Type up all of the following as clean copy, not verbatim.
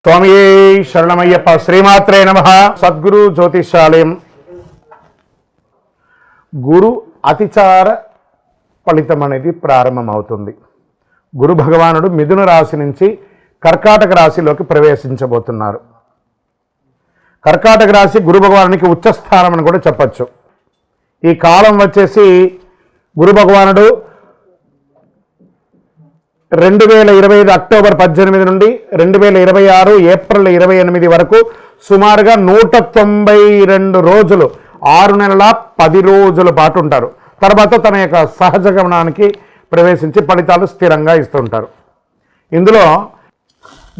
స్వామి శరణమయ్యప్ప. శ్రీమాత్రే నమః. సద్గురు జ్యోతిషాలయం గురు అతిచార ఫలితం అనేది ప్రారంభమవుతుంది. గురు భగవానుడు మిథున రాశి నుంచి కర్కాటక రాశిలోకి ప్రవేశించబోతున్నారు. కర్కాటక రాశి గురు భగవానునికి ఉచ్చస్థానం అని కూడా చెప్పచ్చు. ఈ కాలం వచ్చేసి గురు భగవానుడు 2025 అక్టోబర్ 18 నుండి 2026 ఏప్రిల్ 28 వరకు సుమారుగా 192 రోజులు 6 నెలల 10 రోజుల పాటు ఉంటారు. తర్వాత తన యొక్క సహజ గమనానికి ప్రవేశించి ఫలితాలు స్థిరంగా ఇస్తుంటారు. ఇందులో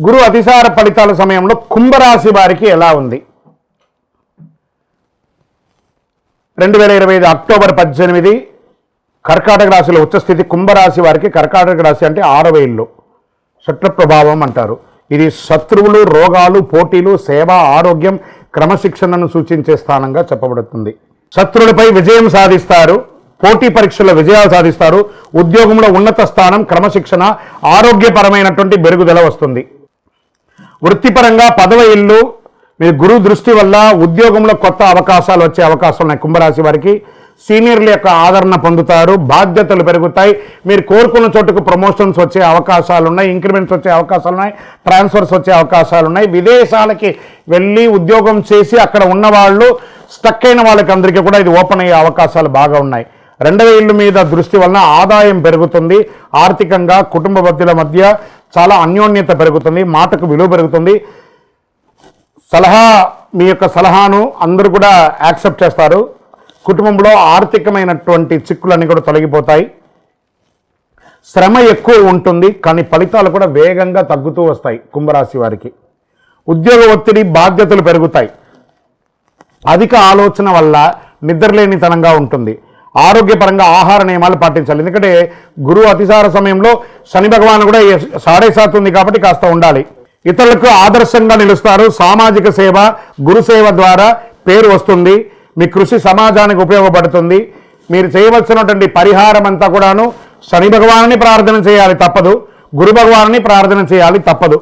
గురు అతిసార ఫలితాల సమయంలో కుంభరాశి వారికి ఎలా ఉంది? 2025 అక్టోబర్ 18 కర్కాటక రాశిలో ఉచ్చస్థితి. కుంభరాశి వారికి కర్కాటక రాశి అంటే 6వ ఇల్లు, శత్రు ప్రభావం అంటారు. ఇది శత్రువులు, రోగాలు, పోటీలు, సేవ, ఆరోగ్యం, క్రమశిక్షణను సూచించే స్థానంగా చెప్పబడుతుంది. శత్రువులపై విజయం సాధిస్తారు, పోటీ పరీక్షల్లో విజయాలు సాధిస్తారు, ఉద్యోగంలో ఉన్నత స్థానం, క్రమశిక్షణ, ఆరోగ్యపరమైనటువంటి మెరుగుదల వస్తుంది. వృత్తిపరంగా 10వ ఇల్లు, మీరు గురువు దృష్టి వల్ల ఉద్యోగంలో కొత్త అవకాశాలు వచ్చే అవకాశాలు ఉన్నాయి. కుంభరాశి వారికి సీనియర్ల యొక్క ఆదరణ పొందుతారు, బాధ్యతలు పెరుగుతాయి, మీరు కోరుకున్న చోటుకు ప్రమోషన్స్ వచ్చే అవకాశాలు ఉన్నాయి, ఇంక్రిమెంట్స్ వచ్చే అవకాశాలు ఉన్నాయి, ట్రాన్స్ఫర్స్ వచ్చే అవకాశాలు ఉన్నాయి. విదేశాలకి వెళ్ళి ఉద్యోగం చేసి అక్కడ ఉన్నవాళ్ళు స్టక్ అయిన వాళ్ళకి అందరికీ కూడా ఇది ఓపెన్ అయ్యే అవకాశాలు బాగా ఉన్నాయి. 2వ ఇల్లు మీద దృష్టి వలన ఆదాయం పెరుగుతుంది, ఆర్థికంగా కుటుంబ సభ్యుల మధ్య చాలా అన్యోన్యత పెరుగుతుంది, మాటకు విలువ పెరుగుతుంది. మీ యొక్క సలహాను అందరూ కూడా యాక్సెప్ట్ చేస్తారు. కుటుంబంలో ఆర్థికమైనటువంటి చిక్కులన్నీ కూడా తొలగిపోతాయి. శ్రమ ఎక్కువ ఉంటుంది, కానీ ఫలితాలు కూడా వేగంగా తగ్గుతూ వస్తాయి. కుంభరాశి వారికి ఉద్యోగ ఒత్తిడి, బాధ్యతలు పెరుగుతాయి. అధిక ఆలోచన వల్ల నిద్రలేనితనంగా ఉంటుంది. ఆరోగ్యపరంగా ఆహార నియమాలు పాటించాలి. ఎందుకంటే గురువు అతిసార సమయంలో శని భగవాన్ కూడా 7.5 ఉంది కాబట్టి కాస్త ఉండాలి. ఇతరులకు ఆదర్శంగా నిలుస్తారు. సామాజిక సేవ, గురు సేవ ద్వారా పేరు వస్తుంది. మీ కృషి సమాజానికి ఉపయోగపడుతుంది. మీరు చేయవలసినటువంటి పరిహారం అంతా కూడాను శని భగవాన్ని ప్రార్థన చేయాలి తప్పదు, గురు భగవాన్ని ప్రార్థన చేయాలి తప్పదు.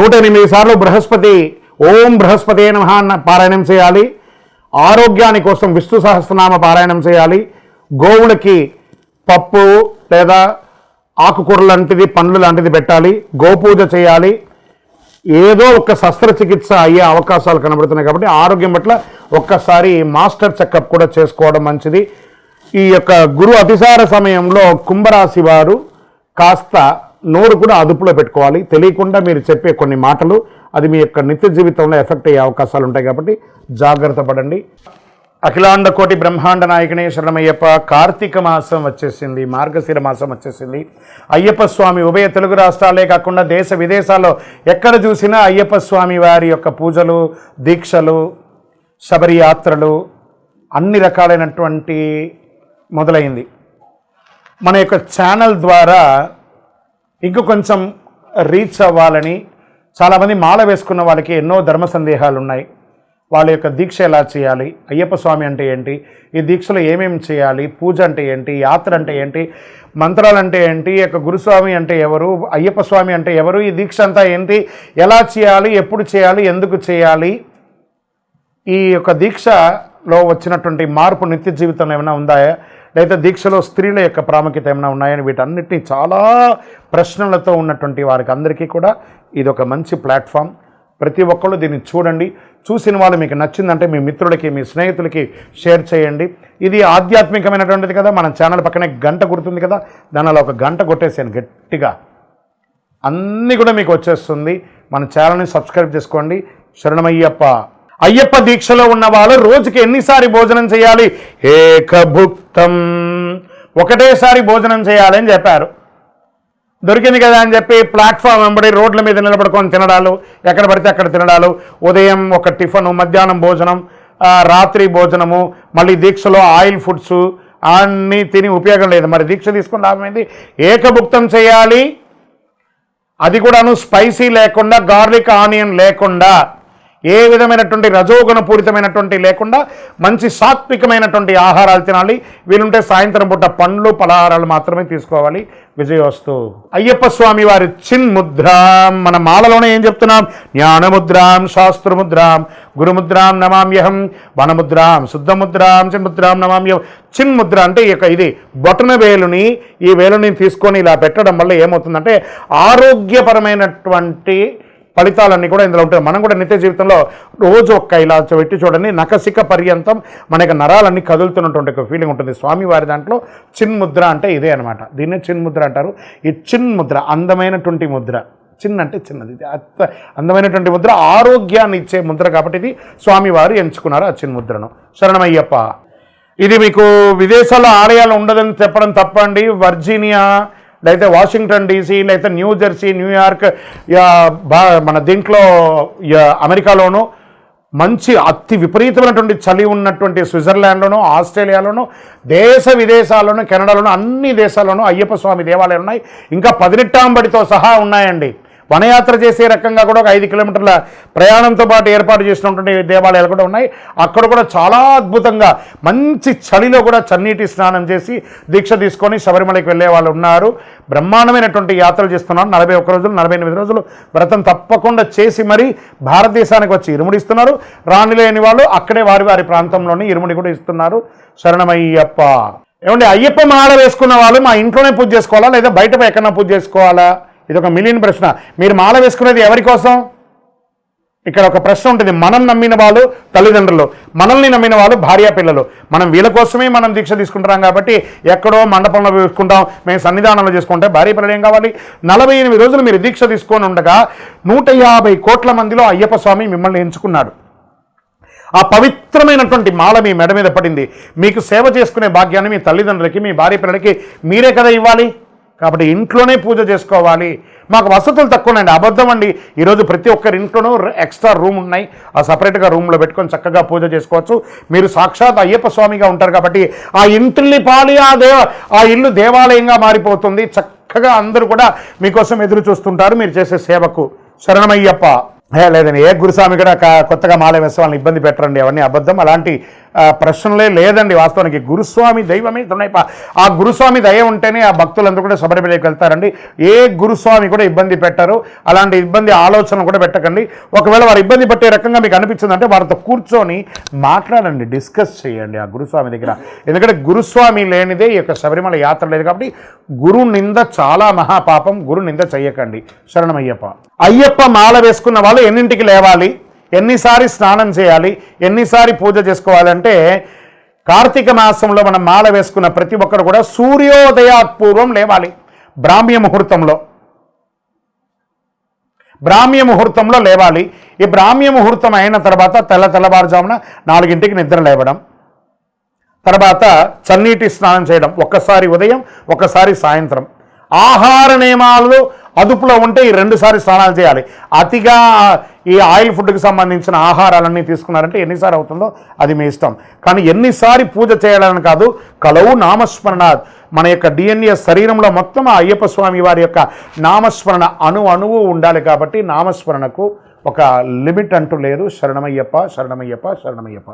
108 సార్లు బృహస్పతి ఓం బృహస్పతి నమః అన్న పారాయణం చేయాలి. ఆరోగ్యాని కోసం విష్ణు సహస్రనామ పారాయణం చేయాలి. గోవులకి పప్పు లేదా ఆకుకూరలు లాంటిది, పండ్లు లాంటిది పెట్టాలి. గోపూజ చేయాలి. ఏదో ఒక శస్త్రచికిత్స అయ్యే అవకాశాలు కనబడుతున్నాయి కాబట్టి ఆరోగ్యం పట్ల ఒక్కసారి మాస్టర్ చెకప్ కూడా చేసుకోవడం మంచిది. ఈ యొక్క గురు అతిసార సమయంలో కుంభరాశి వారు కాస్త నోరు కూడా అదుపులో పెట్టుకోవాలి. తెలియకుండా మీరు చెప్పే కొన్ని మాటలు అది మీ యొక్క నిత్య జీవితంలో ఎఫెక్ట్ అయ్యే అవకాశాలు ఉంటాయి కాబట్టి జాగ్రత్త పడండి. అఖిలాండ కోటి బ్రహ్మాండ నాయకనే శరణమయ్యప్ప. కార్తీక మాసం వచ్చేసింది, మార్గశిర మాసం వచ్చేసింది. అయ్యప్ప స్వామి ఉభయ తెలుగు రాష్ట్రాలే కాకుండా దేశ విదేశాల్లో ఎక్కడ చూసినా అయ్యప్ప స్వామి వారి యొక్క పూజలు, దీక్షలు, శబరి యాత్రలు అన్ని రకాలైనటువంటి మొదలైంది. మన యొక్క ఛానల్ ద్వారా ఇంక కొంచెం రీచ్ అవ్వాలని చాలామంది మాల వేసుకున్న వాళ్ళకి ఎన్నో ధర్మ సందేహాలు ఉన్నాయి. వాళ్ళ యొక్క దీక్ష ఎలా చేయాలి, అయ్యప్ప స్వామి అంటే ఏంటి, ఈ దీక్షలో ఏమేమి చేయాలి, పూజ అంటే ఏంటి, యాత్ర అంటే ఏంటి, మంత్రాలు అంటే ఏంటి, యొక్క గురుస్వామి అంటే ఎవరు, అయ్యప్ప స్వామి అంటే ఎవరు, ఈ దీక్ష అంతా ఏంటి, ఎలా చేయాలి, ఎప్పుడు చేయాలి, ఎందుకు చేయాలి, ఈ యొక్క దీక్షలో వచ్చినటువంటి మార్పు నిత్య జీవితంలో ఏమైనా ఉందా, లేదా దీక్షలో స్త్రీల యొక్క ప్రాముఖ్యత ఏమైనా ఉన్నాయని వీటన్నిటినీ చాలా ప్రశ్నలతో ఉన్నటువంటి వారికి అందరికీ కూడా ఇది ఒక మంచి ప్లాట్ఫామ్. ప్రతి ఒక్కళ్ళు దీన్ని చూడండి. చూసిన వాళ్ళు మీకు నచ్చిందంటే మీ మిత్రులకి, మీ స్నేహితులకి షేర్ చేయండి. ఇది ఆధ్యాత్మికమైనటువంటిది కదా. మన ఛానల్ పక్కనే గంట గుర్తుంది కదా, దానిలో ఒక గంట కొట్టేసాను గట్టిగా, అన్నీ కూడా మీకు వచ్చేస్తుంది. మన ఛానల్ని సబ్స్క్రైబ్ చేసుకోండి. శరణమయ్యప్ప. అయ్యప్ప దీక్షలో ఉన్న వాళ్ళు రోజుకి ఎన్నిసారి భోజనం చేయాలి? ఏకభుక్తం, ఒకటేసారి భోజనం చేయాలి అని చెప్పారు. దొరికింది కదా అని చెప్పి ప్లాట్ఫామ్ వెంబడి రోడ్ల మీద నిలబడుకొని తినడాలు, ఎక్కడ పడితే అక్కడ తినడాలు, ఉదయం ఒక టిఫను, మధ్యాహ్నం భోజనం, రాత్రి భోజనము, మళ్ళీ దీక్షలో ఆయిల్ ఫుడ్స్ అన్నీ తిని ఉపయోగం లేదు. మరి దీక్ష తీసుకుని లాభమైంది. ఏకభుక్తం చేయాలి, అది కూడాను స్పైసీ లేకుండా, గార్లిక్ ఆనియన్ లేకుండా ఏ విధమైనటువంటి రజోగుణ పూరితమైనటువంటి లేకుండా మంచి సాత్వికమైనటువంటి ఆహారాలు తినాలి. వీలుంటే సాయంత్రం పూట పండ్లు పలహారాలు మాత్రమే తీసుకోవాలి. విజయోస్తు. అయ్యప్ప స్వామి వారి చిన్ముద్రాం, మన మాలలోనే ఏం చెప్తున్నాం? జ్ఞానముద్రాం, శాస్త్రముద్రాం, గురుముద్రాం నమామ్యహం, వనముద్రాం, శుద్ధముద్రాం, చిన్ముద్రాం నమామ్యహం. చిన్ముద్ర అంటే ఇది బొటన వేలుని, ఈ వేలుని తీసుకొని ఇలా పెట్టడం వల్ల ఏమవుతుందంటే ఆరోగ్యపరమైనటువంటి ఫలితాలన్నీ కూడా ఇందులో ఉంటాయి. మనం కూడా నిత్య జీవితంలో రోజు ఒక్క ఇలా పెట్టి చూడండి, నఖశిఖ పర్యంతం మనకి నరాలన్నీ కదులుతున్నటువంటి ఒక ఫీలింగ్ ఉంటుంది. స్వామివారి దాంట్లో చిన్ముద్ర అంటే ఇదే అనమాట. దీన్నే చిన్ముద్ర అంటారు. ఈ చిన్ముద్ర అందమైనటువంటి ముద్ర. చిన్న అంటే చిన్నది, అందమైనటువంటి ముద్ర, ఆరోగ్యాన్ని ఇచ్చే ముద్ర కాబట్టి ఇది స్వామివారు ఎంచుకున్నారు ఆ చిన్ముద్రను. శరణమయ్యప్ప. ఇది మీకు విదేశాల్లో ఆలయాలు ఉండదని చెప్పడం తప్పండి. వర్జీనియా, లేకపోతే వాషింగ్టన్ డీసీ, లేకపోతే న్యూజెర్సీ, న్యూయార్క్, మన దీంట్లో అమెరికాలోనూ మంచి అతి విపరీతమైనటువంటి చలి ఉన్నటువంటి స్విట్జర్లాండ్లోనూ, ఆస్ట్రేలియాలోనూ, దేశ విదేశాల్లోనూ, కెనడాలోనూ, అన్ని దేశాల్లోనూ అయ్యప్ప స్వామి దేవాలయాలు ఉన్నాయి. ఇంకా 18వ బడితో సహా ఉన్నాయండి. వనయాత్ర చేసే రకంగా కూడా ఒక 5 కిలోమీటర్ల ప్రయాణంతో పాటు ఏర్పాటు చేసినటువంటి దేవాలయాలు కూడా ఉన్నాయి. అక్కడ కూడా చాలా అద్భుతంగా మంచి చలిలో కూడా చన్నీటి స్నానం చేసి దీక్ష తీసుకొని శబరిమలకి వెళ్ళే వాళ్ళు ఉన్నారు. బ్రహ్మాండమైనటువంటి యాత్రలు చేస్తున్నారు. 41 రోజులు 48 రోజులు వ్రతం తప్పకుండా చేసి మరీ భారతదేశానికి వచ్చి ఇరుముడి ఇస్తున్నారు. రాని లేని వాళ్ళు అక్కడే వారి వారి ప్రాంతంలోని ఇరుముడి కూడా ఇస్తున్నారు. శరణమయ్యప్ప. ఏమండి, అయ్యప్ప మాల వేసుకున్న వాళ్ళు మా ఇంట్లోనే పూజ చేసుకోవాలా లేదా బయట ఎక్కడన్నా పూజ చేసుకోవాలా? ఇది ఒక మిలియన్ ప్రశ్న. మీరు మాల వేసుకునేది ఎవరి కోసం? ఇక్కడ ఒక ప్రశ్న ఉంటుంది. మనం నమ్మిన వాళ్ళు తల్లిదండ్రులు, మనల్ని నమ్మిన వాళ్ళు భార్య పిల్లలు. మనం వీళ్ళ కోసమే మనం దీక్ష తీసుకుంటున్నాం కాబట్టి ఎక్కడో మండపంలో వేసుకుంటాం, మేము సన్నిధానంలో చేసుకుంటే భార్య పిల్లలు ఏం కావాలి? 48 రోజులు మీరు దీక్ష తీసుకొని ఉండగా 150 కోట్ల మందిలో అయ్యప్ప స్వామి మిమ్మల్ని ఎంచుకున్నాడు. ఆ పవిత్రమైనటువంటి మాల మీ మెడ మీద పడింది. మీకు సేవ చేసుకునే భాగ్యాన్ని మీ తల్లిదండ్రులకి, మీ భార్య పిల్లలకి మీరే కదా ఇవ్వాలి. కాబట్టి ఇంట్లోనే పూజ చేసుకోవాలి. మాకు వసతులు తక్కువ ఉన్నాయండి, అబద్ధం అండి. ఈరోజు ప్రతి ఒక్కరి ఇంట్లోనూ ఎక్స్ట్రా రూమ్ ఉన్నాయి. ఆ సపరేట్గా రూమ్లో పెట్టుకొని చక్కగా పూజ చేసుకోవచ్చు. మీరు సాక్షాత్ అయ్యప్ప స్వామిగా ఉంటారు కాబట్టి ఆ ఇంటిల్లి పాలి ఆ ఇల్లు దేవాలయంగా మారిపోతుంది. చక్కగా అందరూ కూడా మీకోసం ఎదురు చూస్తుంటారు మీరు చేసే సేవకు. శరణమయ్యప్ప. లేదండి, ఏ గురుస్వామి కూడా కొత్తగా మాల వేసే వాళ్ళని ఇబ్బంది పెట్టరండి, అవన్నీ అబద్ధం. అలాంటి ప్రశ్నలే లేదండి. వాస్తవానికి గురుస్వామి దైవమే తునైప. ఆ గురుస్వామి దయ ఉంటేనే ఆ భక్తులందరూ కూడా శబరిమలకి వెళ్తారండి. ఏ గురుస్వామి కూడా ఇబ్బంది పెట్టరు. అలాంటి ఇబ్బంది ఆలోచన కూడా పెట్టకండి. ఒకవేళ వారు ఇబ్బంది పెట్టే రకంగా మీకు అనిపించిందంటే వారితో కూర్చొని మాట్లాడండి, డిస్కస్ చేయండి ఆ గురుస్వామి దగ్గర. ఎందుకంటే గురుస్వామి లేనిదే ఈ యొక్క శబరిమల యాత్ర లేదు కాబట్టి గురు నింద చాలా మహాపాపం. గురు నింద చెయ్యకండి. శరణమయ్యప్ప. అయ్యప్ప మాల వేసుకున్న వాళ్ళు ఎన్నింటికి లేవాలి, ఎన్నిసారి స్నానం చేయాలి, ఎన్నిసారి పూజ చేసుకోవాలంటే కార్తీక మాసంలో మనం మాల వేసుకున్న ప్రతి ఒక్కరు కూడా సూర్యోదయాత్పూర్వం లేవాలి. బ్రాహ్మ్య ముహూర్తంలో లేవాలి. ఈ బ్రాహ్మ్య ముహూర్తం అయిన తర్వాత తెల్లవారుజామున 4ంటికి నిద్ర లేవడం, తర్వాత చన్నీటి స్నానం చేయడం, ఒక్కసారి ఉదయం ఒక్కసారి సాయంత్రం. ఆహార నియమాలు అదుపులో ఉంటే ఈ 2 సార్లు స్నానాలు చేయాలి. అతిగా ఈ ఆయిల్ ఫుడ్కి సంబంధించిన ఆహారాలన్నీ తీసుకున్నారంటే ఎన్నిసార్లు అవుతుందో అది మీ ఇష్టం. కానీ ఎన్నిసారి పూజ చేయాలని కాదు, కలవు నామస్మరణాత్. మన యొక్క DNA శరీరంలో మొత్తం ఆ అయ్యప్ప స్వామి వారి యొక్క నామస్మరణ అణువు ఉండాలి. కాబట్టి నామస్మరణకు ఒక లిమిట్ అంటూ లేదు. శరణమయ్యప్ప, శరణమయ్యప్ప, శరణమయ్యప్ప.